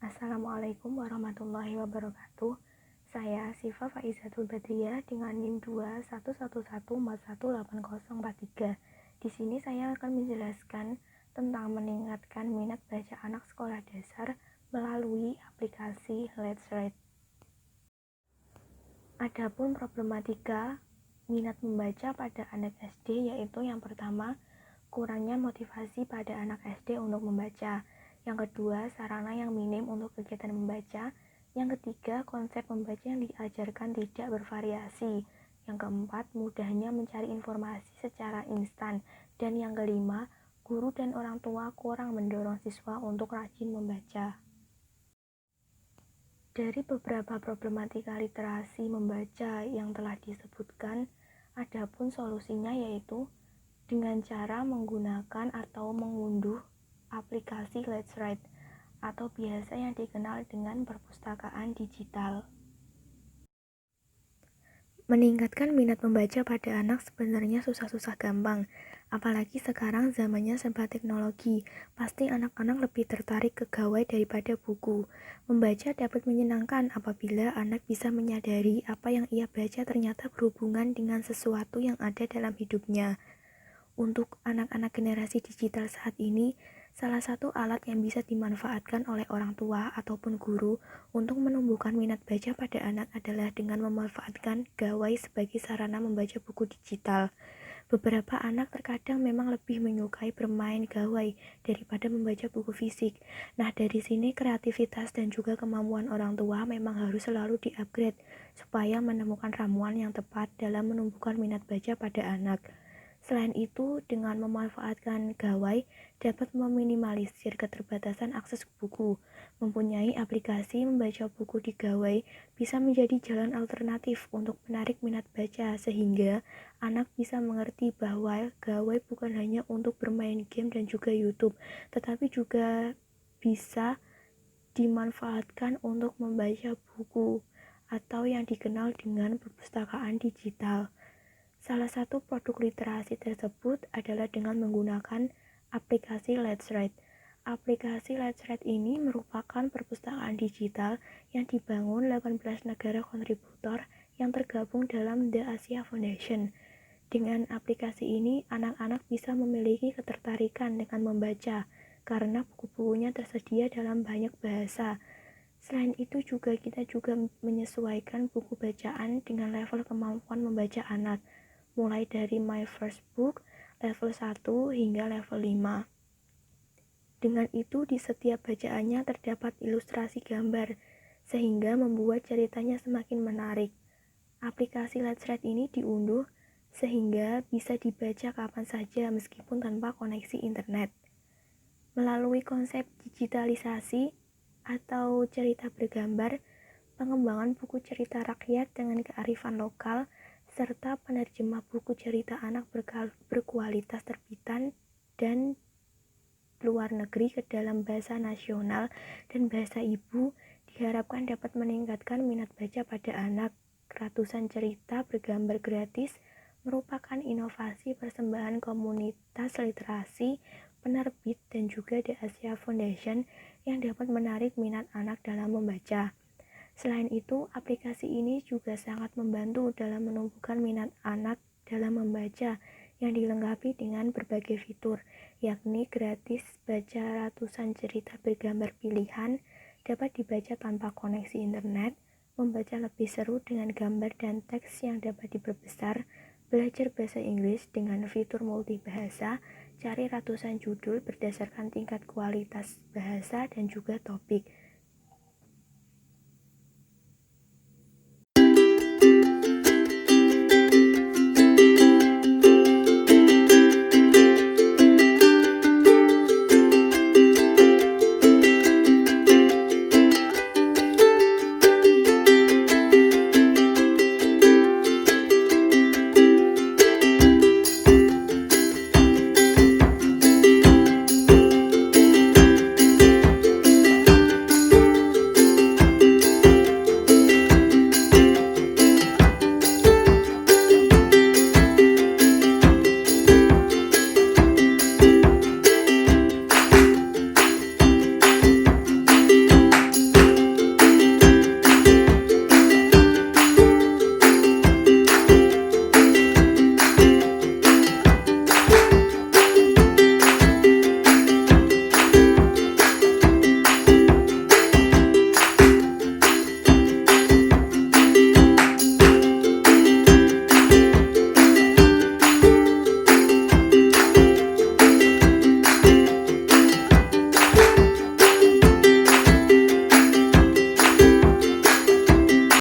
Assalamualaikum warahmatullahi wabarakatuh. Saya Siva Faizatul Badriyah dengan NIM 211141843. Di sini saya akan menjelaskan tentang meningkatkan minat baca anak sekolah dasar melalui aplikasi Let's Read. Adapun problematika minat membaca pada anak SD yaitu yang pertama, kurangnya motivasi pada anak SD untuk membaca. Yang kedua, sarana yang minim untuk kegiatan membaca. Yang ketiga, konsep membaca yang diajarkan tidak bervariasi. Yang keempat, mudahnya mencari informasi secara instan. Dan yang kelima, guru dan orang tua kurang mendorong siswa untuk rajin membaca. Dari beberapa problematika literasi membaca yang telah disebutkan, adapun solusinya yaitu dengan cara menggunakan atau mengunduh aplikasi Let's Read atau biasa yang dikenal dengan perpustakaan digital. Meningkatkan minat membaca pada anak sebenarnya susah-susah gampang, apalagi sekarang zamannya serba teknologi. Pasti anak-anak lebih tertarik ke gawai daripada buku. Membaca dapat menyenangkan apabila anak bisa menyadari apa yang ia baca ternyata berhubungan dengan sesuatu yang ada dalam hidupnya. Untuk anak-anak generasi digital saat ini, salah satu alat yang bisa dimanfaatkan oleh orang tua ataupun guru untuk menumbuhkan minat baca pada anak adalah dengan memanfaatkan gawai sebagai sarana membaca buku digital. Beberapa anak terkadang memang lebih menyukai bermain gawai daripada membaca buku fisik. Nah, dari sini kreativitas dan juga kemampuan orang tua memang harus selalu di-upgrade supaya menemukan ramuan yang tepat dalam menumbuhkan minat baca pada anak. Selain itu, dengan memanfaatkan gawai dapat meminimalisir keterbatasan akses buku. Mempunyai aplikasi membaca buku di gawai bisa menjadi jalan alternatif untuk menarik minat baca sehingga anak bisa mengerti bahwa gawai bukan hanya untuk bermain game dan juga YouTube, tetapi juga bisa dimanfaatkan untuk membaca buku atau yang dikenal dengan perpustakaan digital. Salah satu produk literasi tersebut adalah dengan menggunakan aplikasi Let's Read. Aplikasi Let's Read ini merupakan perpustakaan digital yang dibangun 18 negara kontributor yang tergabung dalam The Asia Foundation. Dengan aplikasi ini, anak-anak bisa memiliki ketertarikan dengan membaca karena buku-bukunya tersedia dalam banyak bahasa. Selain itu kita juga menyesuaikan buku bacaan dengan level kemampuan membaca anak, mulai dari My First Book level 1 hingga level 5. Dengan itu di setiap bacaannya terdapat ilustrasi gambar, sehingga membuat ceritanya semakin menarik. Aplikasi Let's Read ini diunduh sehingga bisa dibaca kapan saja meskipun tanpa koneksi internet. Melalui konsep digitalisasi atau cerita bergambar, pengembangan buku cerita rakyat dengan kearifan lokal, serta penerjemah buku cerita anak berkualitas terbitan dan luar negeri ke dalam bahasa nasional dan bahasa ibu diharapkan dapat meningkatkan minat baca pada anak. Ratusan cerita bergambar gratis merupakan inovasi persembahan komunitas literasi, penerbit, dan juga The Asia Foundation yang dapat menarik minat anak dalam membaca. Selain itu, aplikasi ini juga sangat membantu dalam menumbuhkan minat anak dalam membaca yang dilengkapi dengan berbagai fitur, yakni gratis baca ratusan cerita bergambar pilihan, dapat dibaca tanpa koneksi internet, membaca lebih seru dengan gambar dan teks yang dapat diperbesar, belajar bahasa Inggris dengan fitur multibahasa, cari ratusan judul berdasarkan tingkat kualitas bahasa dan juga topik.